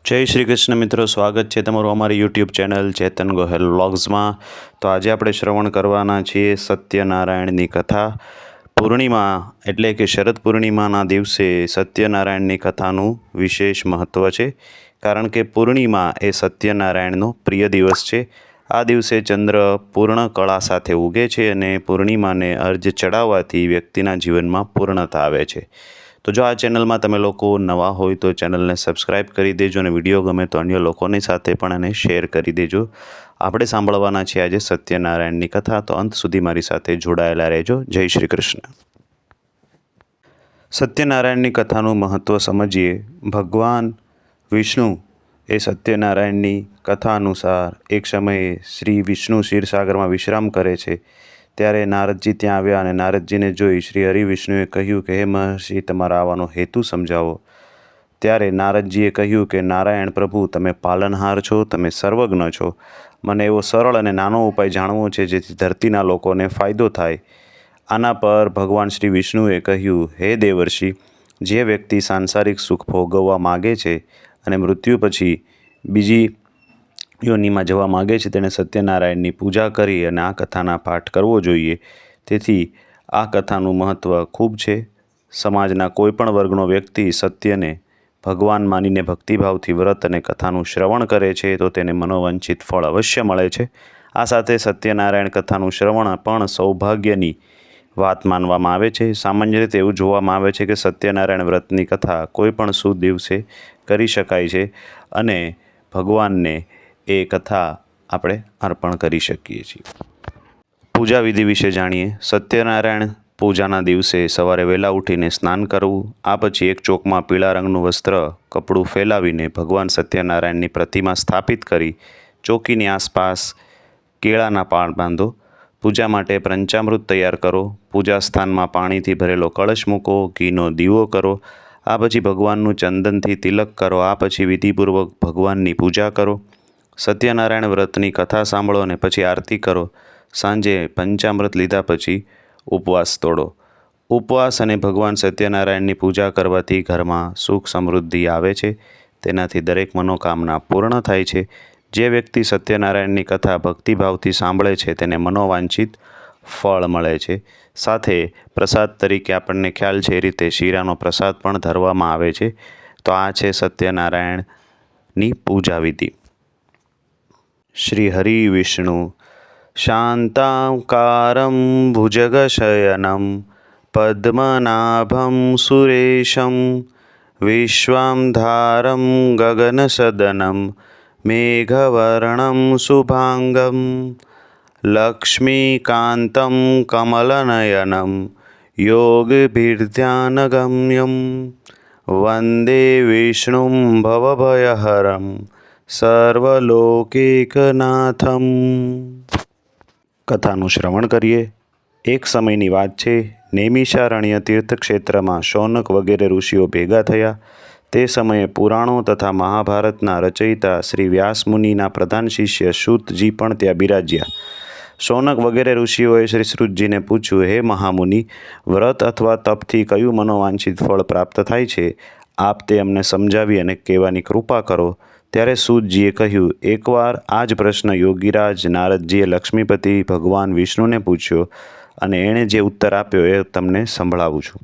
जय श्री कृष्ण मित्रों, स्वागत है तमाરું અમારી યુટ્યુબ ચેનલ ચેતન ગોહેલ વ્લોગ્સમાં। તો આજે આપણે શ્રવણ કરવાના છીએ સત્યનારાયણની કથા। પૂર્ણિમા એટલે કે શરદ પૂર્ણિમાના દિવસે સત્યનારાયણની કથાનું વિશેષ મહત્ત્વ છે, કારણ કે પૂર્ણિમા એ સત્યનારાયણનો પ્રિય દિવસ છે। આ દિવસે ચંદ્ર પૂર્ણ કળા સાથે ઉગે છે અને પૂર્ણિમાને અર્ઘ્ય ચડાવવાથી વ્યક્તિના જીવનમાં પૂર્ણતા આવે છે। तो जो आ चेनल में तमे लोग नवा हो तो चेनल ने सब्सक्राइब कर दीजो ने विडियो गमे तो अन्य लोगों साथे पण एने शेर कर दीजो। आपणे सांभळवाना छे आज सत्यनारायणनी कथा, तो अंत सुधी मारी साथे जोड़ायेला रहेजो। जय श्री कृष्ण। सत्यनारायणनी कथानुं महत्व समझीए। भगवान विष्णु ए सत्यनारायणनी कथा अनुसार एक समय श्री विष्णु क्षीरसागर में विश्राम करे छे, त्यारे नारदजी त्यां आव्या अने नारदजीने जोई श्री हरिविष्णुए कह्युं के हे महर्षि, तमारा आवવાનો हेतु समझावो। त्यारे नारदजीए कह्युं के नारायण प्रभु, तमे पालनहार छो, तमे सर्वज्ञ छो। मने एवो सरळ अने नानो उपाय जाणवो छे जेथी धरतीना लोकोने फायदो थाय। आना पर भगवान श्री विष्णुए कह्युं, हे देवर्षि, जे व्यक्ति सांसारिक सुख भोगववा मागे छे अने मृत्यु पछी बीजी योनिमां जवा मागे छे तेणे सत्यनारायणनी पूजा करी अने आ कथाना पाठ करवो जोईए। तेथी आ कथानुं महत्व खूब छे। समाजना कोईपण वर्गनो व्यक्ति सत्यने भगवान मानीने भक्तिभावथी व्रत अने कथानुं श्रवण करे छे तो तेने मनोवांछित फळ अवश्य मळे छे। आ साथे सत्यनारायण कथानुं श्रवण पण सौभाग्यनी वात मानवामां आवे छे। सामान्य रीते एवुं जोवामां आवे छे के सत्यनारायण व्रतनी कथा कोईपण शुभ दिवसे करी शकाय छे अने भगवानने ए कथा आपणे अर्पण करी शकीए छीए। पूजा विधि विषे जाणीए। सत्यनारायण पूजाना दिवसे सवारे वहेला उठीने स्नान करवुं। आ पछी एक चोकमां पीळा रंगनुं वस्त्र कपड़ुं फैलावीने भगवान सत्यनारायणनी प्रतिमा स्थापित करी चौकीनी आसपास केळाना पान बांधो। पूजा माटे पंचामृत तैयार करो। पूजा स्थानमां पाणीथी भरेलो कळश मूको। घीनो दीवो करो। आ पछी भगवाननुं चंदनथी तिलक करो। आ पछी विधिपूर्वक भगवाननी पूजा करो। सत्यनारायण व्रतनी कथा सांभळो अने पछी आरती करो। सांजे पंचामृत लीधा पछी उपवास तोड़ो। उपवास अने भगवान सत्यनारायणनी पूजा करवाथी घरमां सुख समृद्धि आवे छे। तेनाथी दरेक मनोकामना पूर्ण थाय छे। जे व्यक्ति सत्यनारायणनी कथा भक्तिभावथी सांभळे छे तेने मनोवांछित फळ मळे छे। साथे प्रसाद तरीके आपणने ख्याल छे ए रीते शीरानो प्रसाद पण धरवामां आवे छे। तो आ छे सत्यनारायणनी पूजा विधि। श्री हरि विष्णु शान्ताकारं भुजगशयनं पद्मनाभं सुरेशं विश्वाधारं गगनसदनं मेघवर्णं शुभांगं लक्ष्मीकान्तं कमलनयनं योगिभिर्ध्यानगम्यं वन्दे विष्णुं भवभयहरं सर्वलोकैकनाथम। कथानुं श्रवण करिए। एक समयनी वात छे। नैमिषारण्य तीर्थक्षेत्रमां शौनक वगैरे ऋषिओ भेगा थया। ते समये पुराणों तथा महाभारतना रचयिता श्री व्यासमुनिना प्रधान शिष्य सूतजी पण त्यां बिराज्या। शौनक वगैरे ऋषिओए श्री सूतजीने पूछ्युं, हे महामुनि, व्रत अथवा तपथी कयुं मनोवांछित फळ प्राप्त थाय छे? आप ते अमने समजावी अने कहेवानी कृपा करो। त्यारे सूतजीए कह्युं, एकवार आज प्रश्न योगीराज नारदजीए लक्ष्मीपति भगवान विष्णुने पूछ्यो अने एणे जे उत्तर आप्यो ए तमने संभळावुं छुं।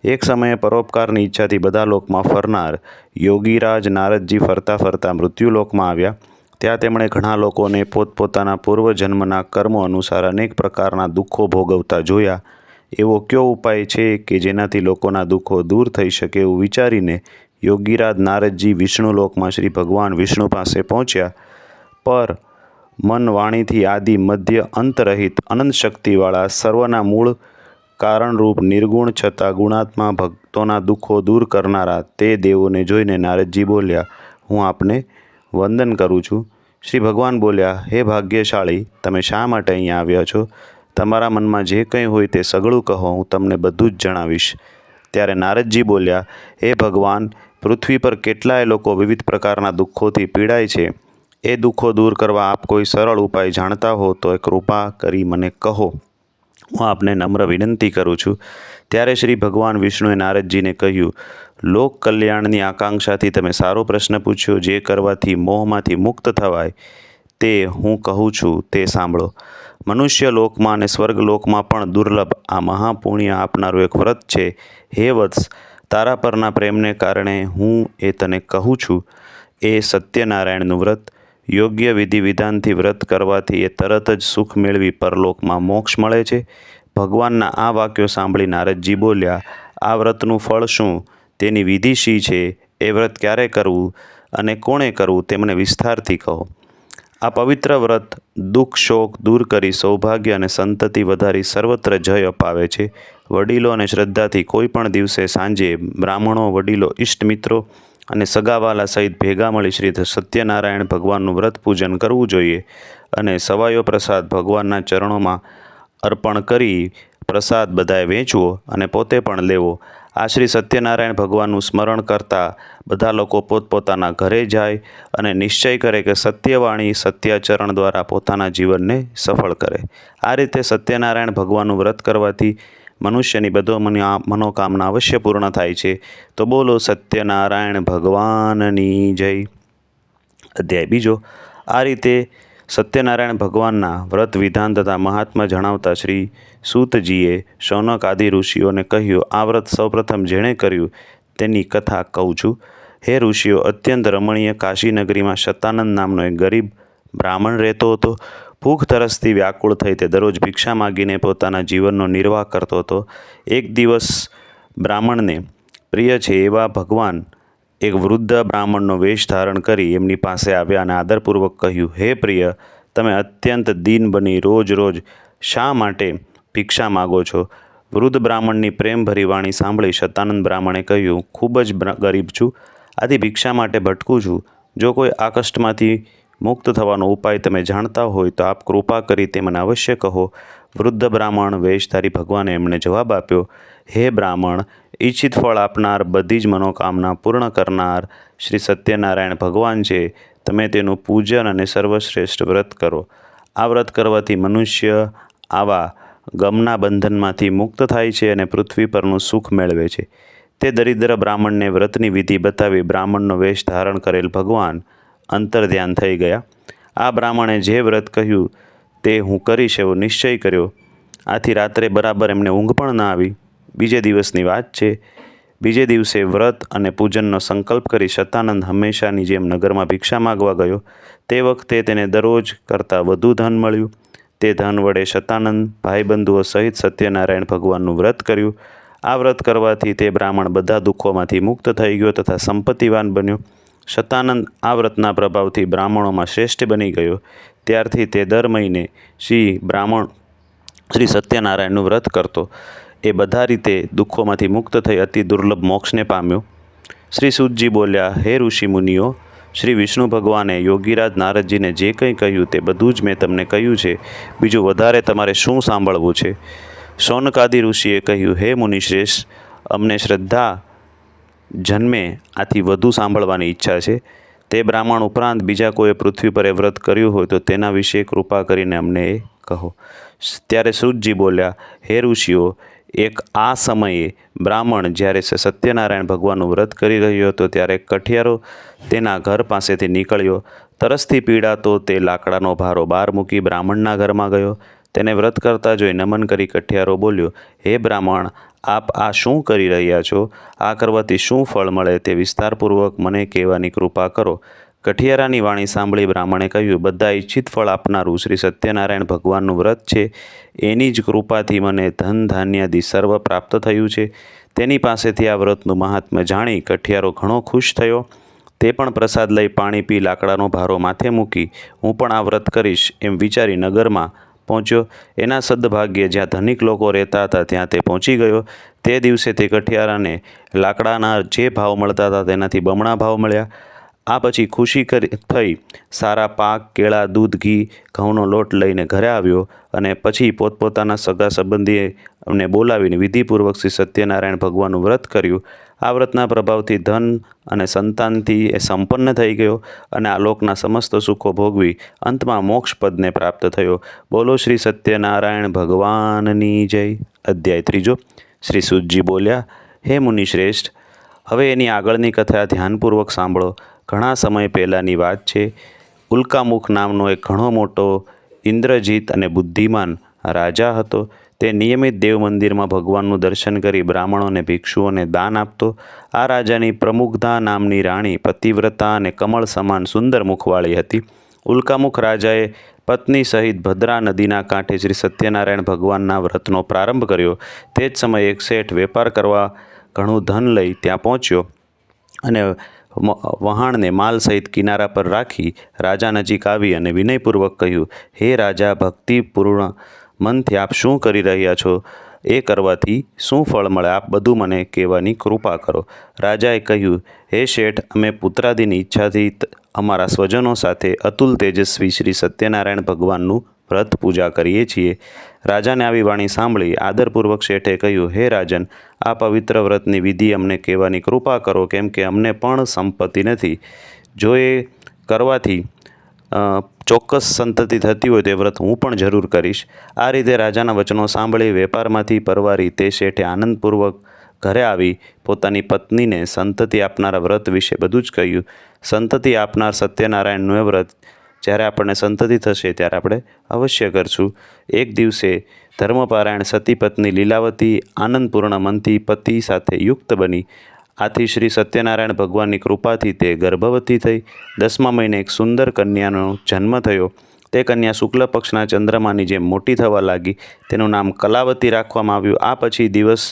एक समये परोपकारनी इच्छाथी बधा लोकमां फरनार योगीराज नारदजी फरता फरता मृत्युलोकमां आव्या। त्यां તેમણે ઘણા લોકોને પોતપોતાના પૂર્વજન્મના કર્મો અનુસાર અનેક પ્રકારના દુઃખો ભોગવતા જોયા। એવો કયો ઉપાય છે કે જેનાથી લોકોના દુઃખો દૂર થઈ શકે એવું વિચારીને योगीराज नारदजी विष्णुलोक में श्री भगवान विष्णु पासे पहुँच्या। पर मन वाणी आदि मध्य अंतरहित अनंत शक्तिवाळा सर्वना मूळ कारणरूप निर्गुण छता गुणात्मा भक्तों दुखों दूर करनारा ते देवोने जोईने नारदजी बोल्या, हूँ आपने वंदन करूँ छूँ। श्री भगवान बोल्या, हे भाग्यशाળી, तमे शा माटे अहींया आव्या छो? तमारा मन में जे कंई होय ते सगळुं कहो, हूँ तमने बधुं ज जणावीश। त्यारे नारदजी बोल्या, हे भगवान, पृथ्वी पर केटलाय लोको विविध प्रकारना दुखोथी पीड़ाय छे। ए दुखो दूर करवा आप कोई सरल उपाय जाणता हो तो कृपा करी मने कहो। હું આપને નમ્ર વિનંતી કરું છું. ત્યારે શ્રી ભગવાન વિષ્ણુએ નારદજીને કહ્યું, લોક કલ્યાણની આકાંક્ષાથી તમે સારો પ્રશ્ન પૂછ્યો. જે કરવાથી મોહમાંથી મુક્ત થવાય તે હું કહું છું તે સાંભળો. મનુષ્ય લોકમાં અને સ્વર્ગલોકમાં પણ દુર્લભ આ મહાપુણ્ય આપનારું એક વ્રત છે. હે વત્સ, તારા પરના પ્રેમને કારણે હું એ તને કહું છું. એ સત્યનારાયણનું વ્રત. યોગ્ય વિધિ વિધાનથી વ્રત કરવાથી એ તરત જ સુખ મેળવી પરલોકમાં મોક્ષ મળે છે. ભગવાનના આ વાક્યો સાંભળી નારદજી બોલ્યા, આ વ્રતનું ફળ શું? તેની વિધિ શી છે? એ વ્રત ક્યારે કરવું અને કોણે કરવું તે મને વિસ્તારથી કહો. આ પવિત્ર વ્રત દુઃખ શોક દૂર કરી સૌભાગ્ય અને સંતતિ વધારી સર્વત્ર જય અપાવે છે. વડીલો અને શ્રદ્ધાથી કોઈ પણ દિવસે સાંજે બ્રાહ્મણો, વડીલો, ઇષ્ટમિત્રો અને સગાવાલા સહિત ભેગા મળી શ્રી સત્યનારાયણ ભગવાનનું વ્રત પૂજન કરવું જોઈએ અને સવાયો પ્રસાદ ભગવાનના ચરણોમાં અર્પણ કરી પ્રસાદ બધાએ વેચવો અને પોતે પણ લેવો. આ શ્રી સત્યનારાયણ ભગવાનનું સ્મરણ કરતા બધા લોકો પોતપોતાના ઘરે જાય અને નિશ્ચય કરે કે સત્યવાણી સત્યાચરણ દ્વારા પોતાના જીવનને સફળ કરે. આ રીતે સત્યનારાયણ ભગવાનનું વ્રત કરવાથી મનુષ્યની બધો મનોકામના અવશ્ય પૂર્ણ થાય છે. તો બોલો સત્યનારાયણ ભગવાનની જય. અધ્યાય બીજો. આ રીતે સત્યનારાયણ ભગવાનના વ્રત વિધાન તથા મહાત્મા જણાવતા શ્રી સૂતજીએ શૌનક આદિ ઋષિઓને કહ્યું, આ વ્રત સૌપ્રથમ જેણે કર્યું તેની કથા કહું છું. હે ઋષિઓ, અત્યંત રમણીય કાશી નગરીમાં શતાનંદ નામનો એક ગરીબ બ્રાહ્મણ રહેતો હતો. ભૂખ તરસથી વ્યાકુળ થઈ તે દરરોજ ભિક્ષા માગીને પોતાના જીવનનો નિર્વાહ કરતો હતો. એક દિવસ બ્રાહ્મણને પ્રિય છે એવા ભગવાન એક વૃદ્ધ બ્રાહ્મણનો વેશ ધારણ કરી એમની પાસે આવ્યા અને આદરપૂર્વક કહ્યું, હે પ્રિય, તમે અત્યંત દીન બની રોજ રોજ શા માટે ભિક્ષા માગો છો? વૃદ્ધ બ્રાહ્મણની પ્રેમભરી વાણી સાંભળી શતાનંદ બ્રાહ્મણે કહ્યું, ખૂબ જ ગરીબ છું, આથી ભિક્ષા માટે ભટકું છું. જો કોઈ આ કષ્ટમાંથી મુક્ત થવાનો ઉપાય તમે જાણતા હોય તો આપ કૃપા કરી તે મને અવશ્ય કહો. વૃદ્ધ બ્રાહ્મણ વેશધારી ભગવાને એમણે જવાબ આપ્યો, હે બ્રાહ્મણ, ઈચ્છિત ફળ આપનાર, બધી જ મનોકામના પૂર્ણ કરનાર શ્રી સત્યનારાયણ ભગવાન છે. તમે તેનું પૂજન અને સર્વશ્રેષ્ઠ વ્રત કરો. આ વ્રત કરવાથી મનુષ્ય આવા ગમના બંધનમાંથી મુક્ત થાય છે અને પૃથ્વી પરનું સુખ મેળવે છે. તે દરિદ્ર બ્રાહ્મણને વ્રતની વિધિ બતાવી બ્રાહ્મણનો વેશ ધારણ કરેલ ભગવાન અંતર્ધ્યાન થઈ ગયા. આ બ્રાહ્મણે જે વ્રત કહ્યું તે હું કરીશ એવો નિશ્ચય કર્યો. આથી રાત્રે બરાબર એમને ઊંઘ પણ ના આવી. બીજે દિવસની વાત છે. બીજે દિવસે વ્રત અને પૂજનનો સંકલ્પ કરી શતાનંદ હંમેશાની જેમ નગરમાં ભિક્ષા માગવા ગયો. તે વખતે તેને દરરોજ કરતાં વધુ ધન મળ્યું. તે ધન વડે શતાનંદ ભાઈબંધુઓ સહિત સત્યનારાયણ ભગવાનનું વ્રત કર્યું. આ વ્રત કરવાથી તે બ્રાહ્મણ બધા દુઃખોમાંથી મુક્ત થઈ ગયો તથા સંપત્તિવાન બન્યો. શતાનંદ આ વ્રતના પ્રભાવથી બ્રાહ્મણોમાં શ્રેષ્ઠ બની ગયો. ત્યારથી તે દર મહિને શ્રી સત્યનારાયણનું વ્રત કરતો. એ બધા રીતે દુઃખોમાંથી મુક્ત થઈ અતિ દુર્લભ મોક્ષને પામ્યો. શ્રી સૂતજી બોલ્યા, હે ઋષિ મુનિઓ, શ્રી વિષ્ણુ ભગવાને યોગીરાજ નારદજીને જે કંઈ કહ્યું તે બધું જ મેં તમને કહ્યું છે. બીજું વધારે તમારે શું સાંભળવું છે? શૌનકાદિ ઋષિએ કહ્યું, હે મુનિશ્રેષ્ઠ, અમને શ્રદ્ધા જન્મે આથી વધુ સાંભળવાની ઈચ્છા છે. તે બ્રાહ્મણ ઉપરાંત બીજા કોઈએ પૃથ્વી પર એ વ્રત કર્યું હોય તો તેના વિશે કૃપા કરીને અમને એ કહો. ત્યારે સૂતજી બોલ્યા, હે ઋષિઓ, એક આ સમયે બ્રાહ્મણ જ્યારે સત્યનારાયણ ભગવાનનું વ્રત કરી રહ્યો હતો ત્યારે કઠિયારો તેના ઘર પાસેથી નીકળ્યો. તરસથી પીડાતો તે લાકડાનો ભારો બહાર મૂકી બ્રાહ્મણના ઘરમાં ગયો. તેને વ્રત કરતા જોઈ નમન કરી કઠિયારો બોલ્યો, હે બ્રાહ્મણ, આપ આ શું કરી રહ્યા છો? આ કરવાથી શું ફળ મળે તે વિસ્તારપૂર્વક મને કહેવાની કૃપા કરો. કઠિયારાની વાણી સાંભળી બ્રાહ્મણે કહ્યું, બધા ઈચ્છિત ફળ આપનારું શ્રી સત્યનારાયણ ભગવાનનું વ્રત છે. એની જ કૃપાથી મને ધન ધાન્યાદિ સર્વ પ્રાપ્ત થયું છે. તેની પાસેથી આ વ્રતનું મહાત્મ્ય જાણી કઠિયારો ઘણો ખુશ થયો. તે પણ પ્રસાદ લઈ પાણી પી લાકડાનો ભારો માથે મૂકી હું પણ આ વ્રત કરીશ એમ વિચારી નગરમાં પહોંચ્યો. એના સદભાગ્યે જ્યાં ધનિક લોકો રહેતા હતા ત્યાં તે પહોંચી ગયો. તે દિવસે તે કઠિયારાને લાકડાના જે ભાવ મળતા હતા તેનાથી બમણા ભાવ મળ્યા. આ પછી ખુશી થઈ સારા પાક, કેળા, દૂધ, ઘી, ઘઉંનો લોટ લઈને ઘરે આવ્યો અને પછી પોતપોતાના સગા સંબંધીઓને બોલાવીને વિધિપૂર્વક શ્રી સત્યનારાયણ ભગવાનનું વ્રત કર્યું. આ વ્રતના પ્રભાવથી ધન અને સંતાનથી એ સંપન્ન થઈ ગયો અને આલોકના સમસ્ત સુખો ભોગવી અંતમાં મોક્ષપદને પ્રાપ્ત થયો. બોલો શ્રી સત્યનારાયણ ભગવાનની જય. અધ્યાય 3. શ્રી સુતજી બોલ્યા, હે મુનિશ્રેષ્ઠ, હવે એની આગળની કથા ધ્યાનપૂર્વક સાંભળો. ઘણા સમય પહેલાંની વાત છે. ઉલ્કામુખ નામનો એક ઘણો મોટો ઇન્દ્રજીત અને બુદ્ધિમાન રાજા હતો. તે નિયમિત દેવ મંદિરમાં ભગવાનનું દર્શન કરી બ્રાહ્મણોને ભિક્ષુઓને દાન આપતો. આ રાજાની પ્રમુગ્ધા નામની રાણી પતિવ્રતા અને કમળ સમાન સુંદર મુખવાળી હતી. ઉલ્કામુખ રાજાએ પત્ની સહિત ભદ્રા નદીના કાંઠે શ્રી સત્યનારાયણ ભગવાનના વ્રતનો પ્રારંભ કર્યો. તે જ સમયે એક શેઠ વેપાર કરવા ઘણું ધન લઈ ત્યાં પહોંચ્યો અને વહાણને માલ સહિત કિનારા પર રાખી રાજા નજીક આવી અને વિનયપૂર્વક કહ્યું, હે રાજા, ભક્તિપૂર્ણ મનથી આપ શું કરી રહ્યા છો? એ કરવાથી શું ફળ મળે? આપ બધું મને કહેવાની કૃપા કરો. રાજાએ કહ્યું, હે શેઠ, અમે પુત્રાદિની ઈચ્છાથી અમારા સ્વજનો સાથે અતુલ તેજસ્વી શ્રી સત્યનારાયણ ભગવાનનું વ્રત પૂજા કરીએ છીએ. રાજાને આવી વાણી સાંભળી આદરપૂર્વક શેઠે કહ્યું, હે રાજન, આ પવિત્ર વ્રતની વિધિ અમને કહેવાની કૃપા કરો, કેમ કે અમને પણ સંપત્તિ નથી. જો એ કરવાથી ચોક્કસ સંતતિ થતી હોય તે વ્રત હું પણ જરૂર કરીશ. આ રીતે રાજાના વચનો સાંભળી વેપારમાંથી પરવારી તે શેઠે આનંદપૂર્વક ઘરે આવી પોતાની પત્નીને સંતતિ આપનારા વ્રત વિશે બધું જ કહ્યું. સંતતિ આપનાર સત્યનારાયણનું એ વ્રત જ્યારે આપણને સંતતિ થશે ત્યારે આપણે અવશ્ય કરશું. એક દિવસે ધર્મપારાયણ સતી પત્ની લીલાવતી આનંદપૂર્ણ મનથી પતિ સાથે યુક્ત બની. આથી શ્રી સત્યનારાયણ ભગવાનની કૃપાથી તે ગર્ભવતી થઈ. 10મા મહિને એક સુંદર કન્યાનો જન્મ થયો. તે કન્યા શુક્લ પક્ષના ચંદ્રમાની જેમ મોટી થવા લાગી. તેનું નામ કલાવતી રાખવામાં આવ્યું. આ પછી દિવસ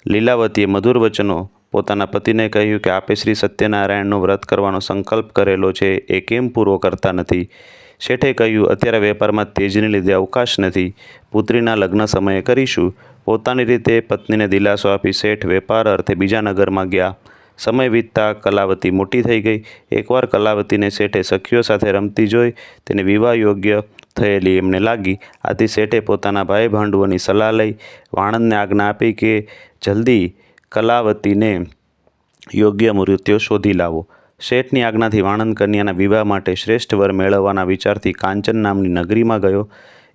લીલાવતીએ મધુર વચનો પોતાના પતિને કહ્યું કે આપે શ્રી સત્યનારાયણનું વ્રત કરવાનો સંકલ્પ કરેલો છે, એ કેમ પૂરો કરતા નથી? શેઠે કહ્યું, અત્યારે વેપારમાં તેજને લીધે અવકાશ નથી. પુત્રીના લગ્ન સમયે કરીશું. પોતાની રીતે પત્નીને દિલાસો આપી શેઠ વેપાર અર્થે બીજા નગરમાં ગયા. સમય વીતતા કલાવતી મોટી થઈ ગઈ. એકવાર કલાવતીને શેઠે સખીઓ સાથે રમતી જોઈ તેને વિવાહ યોગ્ય થયેલી એમને લાગી. આથી શેઠે પોતાના ભાઈ ભાંડુઓની સલાહ લઈ વાણંદને આજ્ઞા આપી કે જલ્દી કલાવતીને યોગ્ય મૃત્યુ શોધી લાવો. શેઠની આજ્ઞાથી વાણંદ કન્યાના વિવાહ માટે શ્રેષ્ઠ વર મેળવવાના વિચારથી કાંચન નામની નગરીમાં ગયો.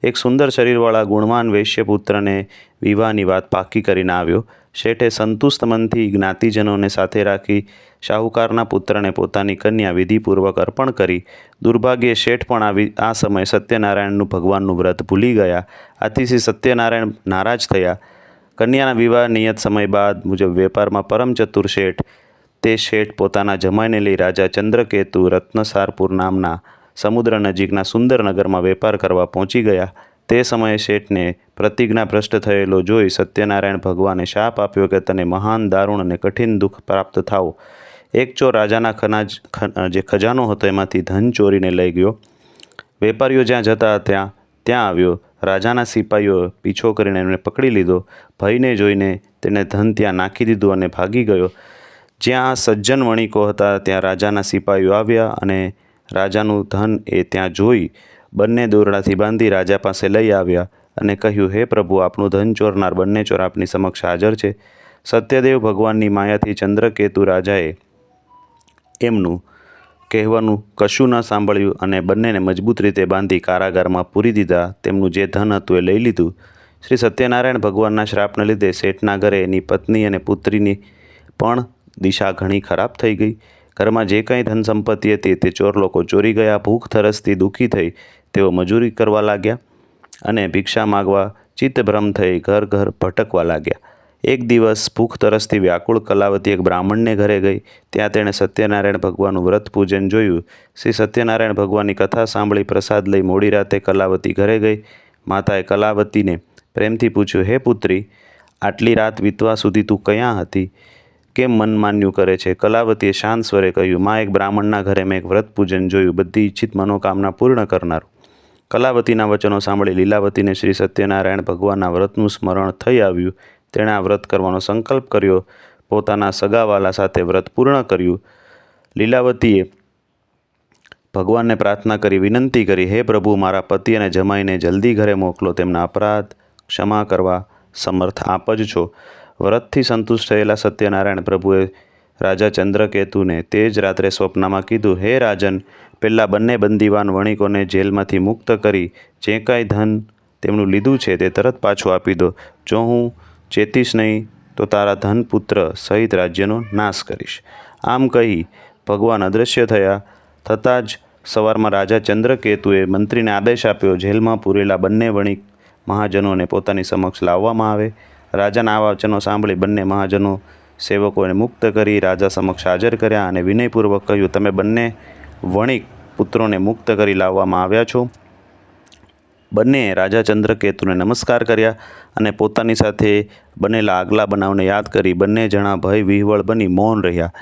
એક સુંદર શરીરવાળા ગુણવાન વૈશ્યપુત્રને વિવાહની વાત પાકી કરીને આવ્યો. શેઠે સંતુષ્ટ મનથી જ્ઞાતિજનોને સાથે રાખી શાહુકારના પુત્રને પોતાની કન્યા વિધિપૂર્વક અર્પણ કરી. દુર્ભાગ્યે શેઠ પણ આ સમયે સત્યનારાયણનું ભગવાનનું વ્રત ભૂલી ગયા. આથી શ્રી સત્યનારાયણ નારાજ થયા. કન્યાના વિવાહ નિયત સમય બાદ મુજબ વેપારમાં પરમ ચતુર શેઠ તે શેઠ પોતાના જમાઈને લઈ રાજા ચંદ્રકેતુ રત્નસારપુર નામના સમુદ્ર નજીકના સુંદર નગરમાં વેપાર કરવા પહોંચી ગયા. તે સમયે શેઠને પ્રતિજ્ઞા ભ્રષ્ટ થયેલો જોઈ સત્યનારાયણ ભગવાને શાપ આપ્યો કે તને મહાન દારૂણ અને કઠિન દુઃખ પ્રાપ્ત થાવ. એક ચોર રાજાના જે ખજાનો હતો એમાંથી ધન ચોરીને લઈ ગયો. વેપારીઓ જ્યાં જતા ત્યાં આવ્યો. રાજાના સિપાહીઓ પીછો કરીને એમને પકડી લીધો. ભયને જોઈને તેને ધન ત્યાં નાખી દીધું અને ભાગી ગયો. જ્યાં સજ્જન વણિકો હતા ત્યાં રાજાના સિપાહીઓ આવ્યા અને રાજાનું ધન એ ત્યાં જોઈ બંને દોરડાથી બાંધી રાજા પાસે લઈ આવ્યા અને કહ્યું, હે પ્રભુ, આપનું ધન ચોરનાર બંને ચોર આપની સમક્ષ હાજર છે. સત્યદેવ ભગવાનની માયાથી ચંદ્રકેતુ રાજાએ એમનું કહેવાનું કશું ન સાંભળ્યું અને બંનેને મજબૂત રીતે બાંધી કારાગારમાં પૂરી દીધા. તેમનું જે ધન હતું એ લઈ લીધું. શ્રી સત્યનારાયણ ભગવાનના શ્રાપને લીધે શેઠના ઘરે એની પત્ની અને પુત્રીની પણ દિશા ઘણી ખરાબ થઈ ગઈ. ઘરમાં જે કંઈ ધન સંપત્તિ હતી તે ચોર લોકો ચોરી ગયા. ભૂખ તરસથી દુઃખી થઈ તેઓ મજૂરી કરવા લાગ્યા અને ભિક્ષા માગવા ચિત્તભ્રમ થઈ ઘર ઘર ભટકવા લાગ્યા. એક દિવસ ભૂખ તરસથી વ્યાકુળ કલાવતી એક બ્રાહ્મણને ઘરે ગઈ. ત્યાં તેણે સત્યનારાયણ ભગવાનનું વ્રત પૂજન જોયું. શ્રી સત્યનારાયણ ભગવાનની કથા સાંભળી પ્રસાદ લઈ મોડી રાતે કલાવતી ઘરે ગઈ. માતાએ કલાવતીને પ્રેમથી પૂછ્યું, હે પુત્રી, આટલી રાત વીતવા સુધી તું ક્યાં હતી? કેમ મનમાન્યું કરે છે? કલાવતીએ શાંત સ્વરે કહ્યું, માં, એક બ્રાહ્મણના ઘરે મેં એક વ્રત પૂજન જોયું, બધી ઈચ્છિત મનોકામના પૂર્ણ કરનારું. કલાવતીના વચનો સાંભળી લીલાવતીને શ્રી સત્યનારાયણ ભગવાનના વ્રતનું સ્મરણ થઈ આવ્યું. તેણે આ વ્રત કરવાનો સંકલ્પ કર્યો. પોતાના સગાવાલા સાથે વ્રત પૂર્ણ કર્યું. લીલાવતીએ ભગવાનને પ્રાર્થના કરી વિનંતી કરી, હે પ્રભુ, મારા પતિ અને જમાઈને જલ્દી ઘરે મોકલો. તેમના અપરાધ ક્ષમા કરવા સમર્થ આપ જ છો. વ્રતથી સંતુષ્ટ થયેલા સત્યનારાયણ પ્રભુએ રાજા ચંદ્રકેતુને તે જ રાત્રે સ્વપ્નમાં કીધું, હે રાજન, પહેલાં બંને બંદીવાન વણિકોને જેલમાંથી મુક્ત કરી જે કાંઈ ધન તેમનું લીધું છે તે તરત પાછું આપી દો. જો હું ચેતીશ નહીં તો તારા ધનપુત્ર સહિત રાજ્યનો નાશ કરીશ. આમ કહી ભગવાન અદૃશ્ય થયા. થતાં જ સવારમાં રાજા ચંદ્રકેતુએ મંત્રીને આદેશ આપ્યો, જેલમાં પૂરેલા બંને વણિક મહાજનોને પોતાની સમક્ષ લાવવામાં આવે. રાજાના આ વચનો સાંભળી બંને મહાજનો સેવકોને મુક્ત કરી રાજા સમક્ષ હાજર કર્યા અને વિનયપૂર્વક કહ્યું, તમે બંને વણિક પુત્રોને મુક્ત કરી લાવવામાં આવ્યા છો. બંનેએ રાજા ચંદ્રકેતુને નમસ્કાર કર્યા અને પોતાની સાથે બનેલા આગલા બનાવને યાદ કરી બંને જણા ભય વિહવળ બની મૌન રહ્યા.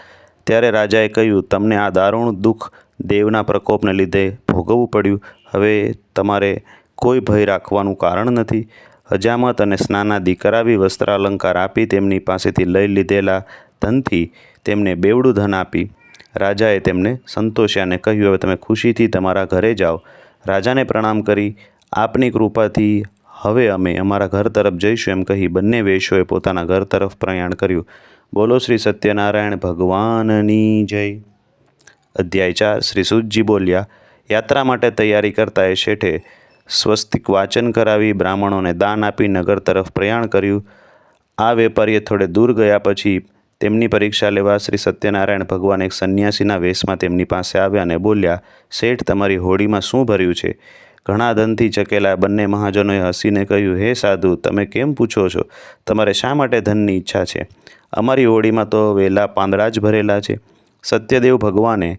ત્યારે રાજાએ કહ્યું, તમને આ દારૂણ દુઃખ દેવના પ્રકોપને લીધે ભોગવવું પડ્યું. હવે તમારે કોઈ ભય રાખવાનું કારણ નથી. હજામત અને સ્નાનાદિ કરાવી વસ્ત્રાલંકાર આપી તેમની પાસેથી લઈ લીધેલા ધનથી તેમને બેવડું ધન આપી રાજાએ તેમને સંતોષ્યા અને કહ્યું, હવે તમે ખુશીથી તમારા ઘરે જાઓ. રાજાને પ્રણામ કરી આપની કૃપાથી હવે અમે અમારા ઘર તરફ જઈશું એમ કહી બંને વેશ્યોએ પોતાના ઘર તરફ પ્રયાણ કર્યું. બોલો શ્રી સત્યનારાયણ ભગવાનની જય. અધ્યાય 4. શ્રી સૂતજી બોલ્યા, યાત્રા માટે તૈયારી કરતા એ શેઠે સ્વસ્તિક વાચન કરાવી બ્રાહ્મણોને દાન આપી નગર તરફ પ્રયાણ કર્યું. આ વેપારીએ થોડે દૂર ગયા પછી તેમની પરીક્ષા લેવા શ્રી સત્યનારાયણ ભગવાન એક સંન્યાસીના વેશમાં તેમની પાસે આવ્યા અને બોલ્યા, શેઠ, તમારી હોડીમાં શું ભર્યું છે? ઘણા ધનથી ચકેલા બંને મહાજનોએ હસીને કહ્યું, હે સાધુ, તમે કેમ પૂછો છો? તમારે શા માટે ધનની ઈચ્છા છે? અમારી હોડીમાં તો વેલા પાંદડા જ ભરેલા છે. સત્યદેવ ભગવાને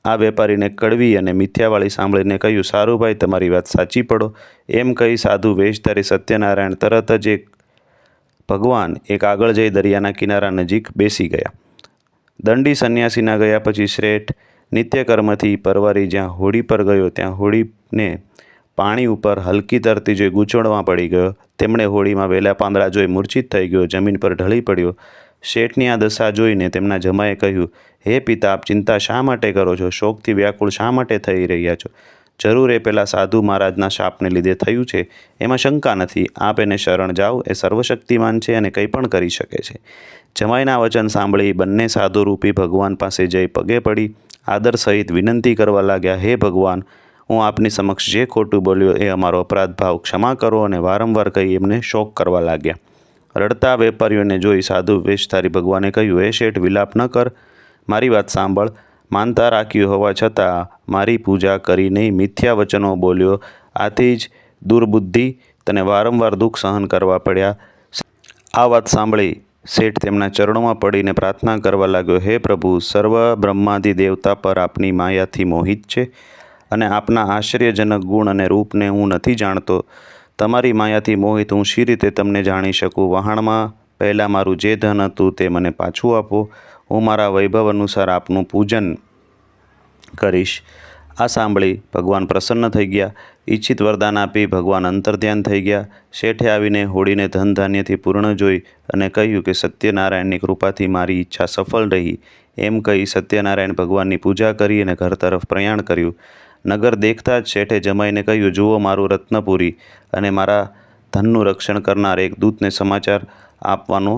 આ વેપારીને કડવી અને મિથ્યાવાળી સાંભળીને કહ્યું, સારું ભાઈ, તમારી વાત સાચી પડો. એમ કહી સાધુ વેશધારી સત્યનારાયણ તરત જ ભગવાન આગળ જઈ દરિયાના કિનારા નજીક બેસી ગયા. દંડી સંન્યાસીના ગયા પછી શ્રેષ્ઠ નિત્યકર્મથી પરવારી જ્યાં હોડી પર ગયો ત્યાં હોડીને પાણી ઉપર હલકી તરતી જોઈ ગૂંચવણમાં પડી ગયો. તેમણે હોડીમાં વેલા પાંદડા જોઈ મૂર્છિત થઈ ગયો, જમીન પર ઢળી પડ્યો. શેઠની આ દશા જોઈને તેમના જમાએ કહ્યું, હે પિતા, આપ ચિંતા શા માટે કરો છો? શોકથી વ્યાકુળ શા માટે થઈ રહ્યા છો? જરૂર એ પેલા સાધુ મહારાજના શાપને લીધે થયું છે, એમાં શંકા નથી. આપ એને શરણ જાઓ, એ સર્વશક્તિમાન છે અને કંઈ પણ કરી શકે છે. જમાઈના વચન સાંભળી બંને સાધુરૂપી ભગવાન પાસે જઈ પગે પડી આદર સહિત વિનંતી કરવા લાગ્યા, હે ભગવાન, હું આપની સમક્ષ જે ખોટું બોલ્યો એ અમારો અપરાધ ભાવ ક્ષમા કરો અને વારંવાર કહી એમને શોક કરવા લાગ્યા. રડતા વેપારીઓને જોઈ સાધુ વેશધારી ભગવાને કહ્યું, હે શેઠ, વિલાપ ન કર, મારી વાત સાંભળ. માનતા રાખ્યું હોવા છતાં મારી પૂજા કરી નહીં, મિથ્યા વચનો બોલ્યો, આથી જ દુર્બુદ્ધિ તને વારંવાર દુઃખ સહન કરવા પડ્યા. આ વાત સાંભળી શેઠ તેમના ચરણોમાં પડીને પ્રાર્થના કરવા લાગ્યો, હે પ્રભુ, સર્વ બ્રહ્માદિ દેવતા પર આપની માયાથી મોહિત છે અને આપના આશ્ચર્યજનક ગુણ અને રૂપને હું નથી જાણતો. તમારી માયાથી મોહિત હું શી રીતે તમને જાણી શકું? વહાણમાં પહેલાં મારું જે ધન હતું તે મને પાછું આપો. હું મારા વૈભવ અનુસાર આપનું પૂજન કરીશ. આ સાંભળી ભગવાન પ્રસન્ન થઈ ગયા. ઈચ્છિત વરદાન આપી ભગવાન અંતર્ધ્યાન થઈ ગયા. શેઠે આવીને હોડીને ધન ધાન્યથી પૂર્ણ જોઈ અને કહ્યું કે સત્યનારાયણની કૃપાથી મારી ઈચ્છા સફળ રહી. એમ કહી સત્યનારાયણ ભગવાનની પૂજા કરી અને ઘર તરફ પ્રયાણ કર્યું. નગર દેખતા જ શેઠે જમાઈને કહ્યું, જુઓ, મારું રત્નપુરી અને મારા ધનનું રક્ષણ કરનાર એક દૂતને સમાચાર આપવાનો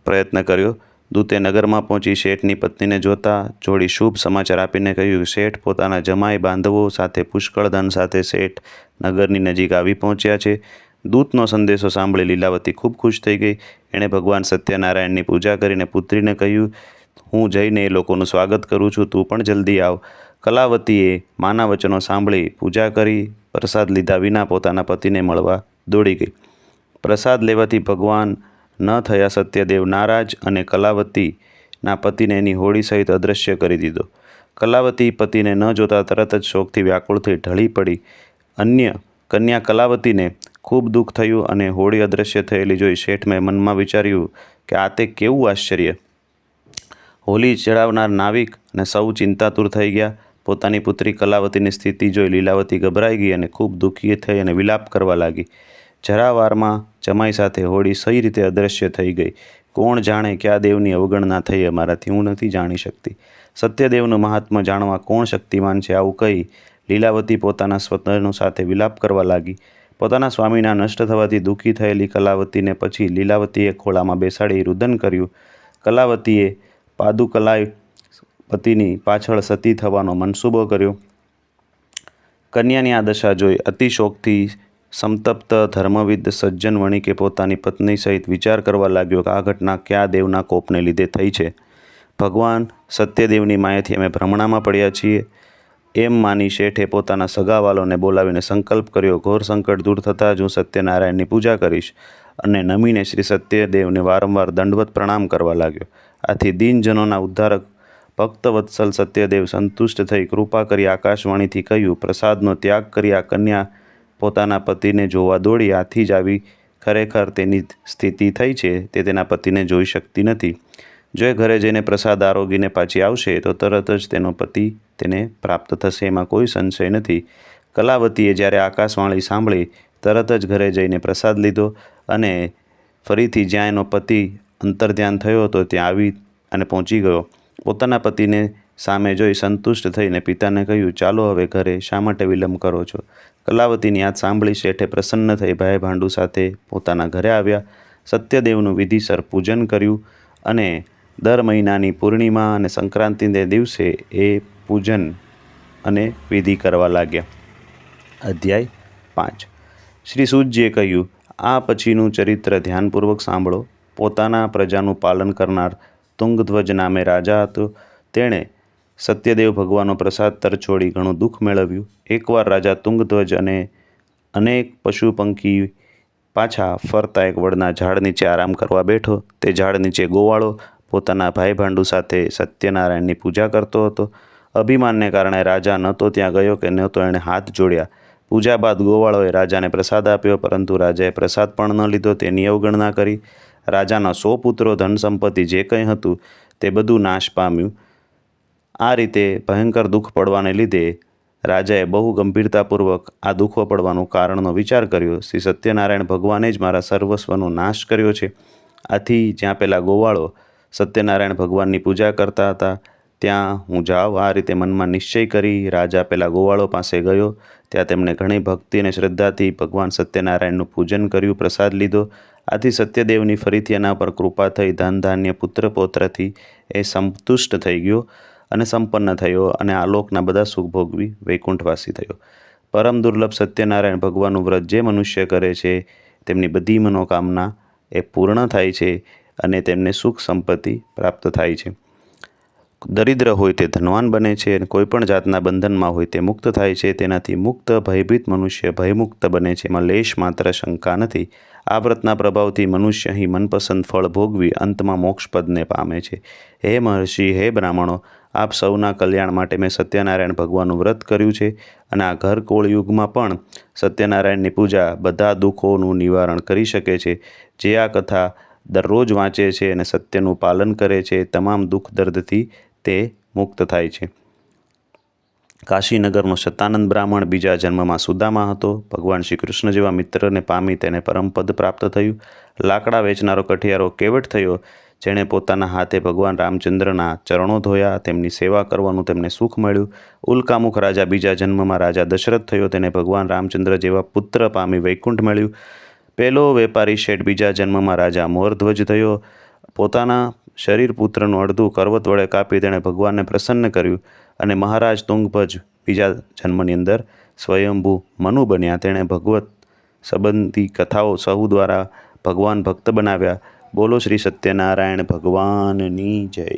પ્રયત્ન કર્યો. દૂતે નગરમાં પહોંચી શેઠની પત્નીને જોતા જોડી શુભ સમાચાર આપીને કહ્યું, શેઠ પોતાના જમાઈ બાંધવો સાથે પુષ્કળ ધન સાથે શેઠ નગરની નજીક આવી પહોંચ્યા છે. દૂતનો સંદેશો સાંભળી લીલાવતી ખૂબ ખુશ થઈ ગઈ. એણે ભગવાન સત્યનારાયણની પૂજા કરીને પુત્રીને કહ્યું, હું જઈને એ લોકોનું સ્વાગત કરું છું, તું પણ જલ્દી આવ. કલાવતીએ માના વચનો સાંભળી પૂજા કરી પ્રસાદ લીધા વિના પોતાના પતિને મળવા દોડી ગઈ. પ્રસાદ લેવાથી ભગવાન ન થયા સત્યદેવ નારાજ અને કલાવતીના પતિને એની હોડી સહિત અદૃશ્ય કરી દીધો. કલાવતી પતિને ન જોતા તરત જ શોકથી વ્યાકુળ થઈ ઢળી પડી. અન્ય કન્યા કલાવતીને ખૂબ દુઃખ થયું અને હોડી અદૃશ્ય થયેલી જોઈ શેઠે મનમાં વિચાર્યું કે આ તે કેવું આશ્ચર્ય! હોલી ચડાવનાર નાવિક અને સૌ ચિંતાતુર થઈ ગયા. પોતાની પુત્રી કલાવતીની સ્થિતિ જોઈ લીલાવતી ગભરાઈ ગઈ અને ખૂબ દુઃખી થઈ અને વિલાપ કરવા લાગી. જરા વારમાં જમાઈ સાથે હોડી સહી રીતે અદૃશ્ય થઈ ગઈ. કોણ જાણે ક્યાં દેવની અવગણના થઈ અમારાથી, હું નથી જાણી શકતી. સત્યદેવનું મહાત્મ્ય જાણવા કોણ શક્તિમાન છે? આવું કહી લીલાવતી પોતાના સ્વજનો સાથે વિલાપ કરવા લાગી. પોતાના સ્વામીના નષ્ટ થવાથી દુઃખી થયેલી કલાવતીને પછી લીલાવતીએ ખોળામાં બેસાડી રુદન કર્યું. કલાવતીએ પાદુકલાય પતિની પાછળ સતી થવાનો મનસૂબો કર્યો. કન્યાની આ દશા જોઈ અતિશોકથી સંતપ્ત ધર્મવિદ સજ્જન વણિકે પોતાની પત્ની સહિત વિચાર કરવા લાગ્યો કે આ ઘટના કયા દેવના કોપને લીધે થઈ છે. ભગવાન સત્યદેવની માયાથી અમે ભ્રમણામાં પડ્યા છીએ એમ માની શેઠે પોતાના સગાવાલોને બોલાવીને સંકલ્પ કર્યો. ઘોર સંકટ દૂર થતાં જ હું સત્યનારાયણની પૂજા કરીશ અને નમીને શ્રી સત્યદેવને વારંવાર દંડવત પ્રણામ કરવા લાગ્યો. આથી દીનજનોના ઉદ્ધારક ભક્તવત્સલ સત્યદેવ સંતુષ્ટ થઈ કૃપા કરી આકાશવાણીથી કહ્યું, પ્રસાદનો ત્યાગ કરી આ કન્યા પોતાના પતિને જોવા દોડી. આથી જ આવી ખરેખર તેની સ્થિતિ થઈ છે. તે તેના પતિને જોઈ શકતી નથી. જો એ ઘરે જઈને પ્રસાદ આરોગીને પાછી આવશે તો તરત જ તેનો પતિ તેને પ્રાપ્ત થશે, એમાં કોઈ સંશય નથી. કલાવતીએ જ્યારે આકાશવાણી સાંભળી તરત જ ઘરે જઈને પ્રસાદ લીધો અને ફરીથી જ્યાં એનો પતિ અંતર્ધ્યાન થયો હતો ત્યાં આવી અને પહોંચી ગયો. પોતાના પતિને સામે જોઈ સંતુષ્ટ થઈને પિતાને કહ્યું, ચાલો હવે ઘરે, શા માટે વિલંબ કરો છો? કલાવતીની વાત સાંભળી શેઠે પ્રસન્ન થઈ ભાઈ ભાંડુ સાથે પોતાના ઘરે આવ્યા. સત્યદેવનું વિધિસર પૂજન કર્યું અને દર મહિનાની પૂર્ણિમા અને સંક્રાંતિને દિવસે એ પૂજન અને વિધિ કરવા લાગ્યા. અધ્યાય 5. શ્રી સૂતજીએ કહ્યું, આ પછીનું ચરિત્ર ધ્યાનપૂર્વક સાંભળો. પોતાના પ્રજાનું પાલન કરનાર તુંગધ્વજ નામે રાજા હતો. તેણે સત્યદેવ ભગવાનનો પ્રસાદ તરછોડી ઘણું દુઃખ મેળવ્યું. એકવાર રાજા તુંગધ્વજ અને અનેક પશુ પંખી પાછા ફરતા એક વડના ઝાડ નીચે આરામ કરવા બેઠો. તે ઝાડ નીચે ગોવાળો પોતાના ભાઈ ભાંડુ સાથે સત્યનારાયણની પૂજા કરતો હતો. અભિમાનને કારણે રાજા ન તો ત્યાં ગયો કે ન તો એણે હાથ જોડ્યા. પૂજા બાદ ગોવાળોએ રાજાને પ્રસાદ આપ્યો, પરંતુ રાજાએ પ્રસાદ પણ ન લીધો. તેની અવગણના કરી. રાજાના 100 પુત્રો, ધન સંપત્તિ જે કંઈ હતું તે બધું નાશ પામ્યું. આ રીતે ભયંકર દુઃખ પડવાને લીધે રાજાએ બહુ ગંભીરતાપૂર્વક આ દુઃખો પડવાનું કારણનો વિચાર કર્યો. શ્રી સત્યનારાયણ ભગવાને જ મારા સર્વસ્વનો નાશ કર્યો છે. આથી જ્યાં પેલા ગોવાળો સત્યનારાયણ ભગવાનની પૂજા કરતા હતા ત્યાં હું જાઉં. આ રીતે મનમાં નિશ્ચય કરી રાજા પેલા ગોવાળો પાસે ગયો. ત્યાં તેમણે ઘણી ભક્તિ અને શ્રદ્ધાથી ભગવાન સત્યનારાયણનું પૂજન કર્યું, પ્રસાદ લીધો. આથી સત્યદેવની ફરીથી એના પર કૃપા થઈ. ધન ધાન્ય પુત્ર પૌત્રથી એ સંતુષ્ટ થઈ ગયો અને સંપન્ન થયો અને આલોકના બધા સુખ ભોગવી વૈકુંઠવાસી થયો. પરમ દુર્લભ સત્યનારાયણ ભગવાનનું વ્રત જે મનુષ્ય કરે છે તેમની બધી મનોકામના એ પૂર્ણ થાય છે અને તેમને સુખ સંપત્તિ પ્રાપ્ત થાય છે. દરિદ્ર હોય તે ધનવાન બને છે અને કોઈપણ જાતના બંધનમાં હોય તે મુક્ત થાય છે. તેનાથી મુક્ત ભયભીત મનુષ્ય ભયમુક્ત બને છે. એમાં લેશ માત્ર શંકા નથી. આ વ્રતના પ્રભાવથી મનુષ્ય અહીં મનપસંદ ફળ ભોગવી અંતમાં મોક્ષપદને પામે છે. હે મહર્ષિ, હે બ્રાહ્મણો, આપ સૌના કલ્યાણ માટે મેં સત્યનારાયણ ભગવાનનું વ્રત કર્યું છે અને આ ઘર કોળ યુગમાં પણ સત્યનારાયણની પૂજા બધા દુઃખોનું નિવારણ કરી શકે છે. જે આ કથા દરરોજ વાંચે છે અને સત્યનું પાલન કરે છે તમામ દુઃખ દર્દથી તે મુક્ત થાય છે. કાશીનગરનો શતાનંદ બ્રાહ્મણ બીજા જન્મમાં સુદામા હતો. ભગવાન શ્રી કૃષ્ણ જેવા મિત્રને પામી તેને પરમપદ પ્રાપ્ત થયું. લાકડા વેચનારો કઠિયારો કેવટ થયો, જેણે પોતાના હાથે ભગવાન રામચંદ્રના ચરણો ધોયા. તેમની સેવા કરવાનું તેમને સુખ મળ્યું. ઉલ્કામુખ રાજા બીજા જન્મમાં રાજા દશરથ થયો. તેને ભગવાન રામચંદ્ર જેવા પુત્ર પામી વૈકુંઠ મળ્યું. પેલો વેપારી શેઠ બીજા જન્મમાં રાજા મોરધ્વજ થયો. પોતાના શરીર પુત્રનું અડધું કરવત વડે કાપી તેણે ભગવાનને પ્રસન્ન કર્યું અને મહારાજ તુંગભજ બીજા જન્મની અંદર સ્વયંભૂ મનુ બન્યા. તેણે ભગવત સંબંધી કથાઓ સહુ દ્વારા ભગવાન ભક્ત બનાવ્યા. બોલો શ્રી સત્યનારાયણ ભગવાનની જય.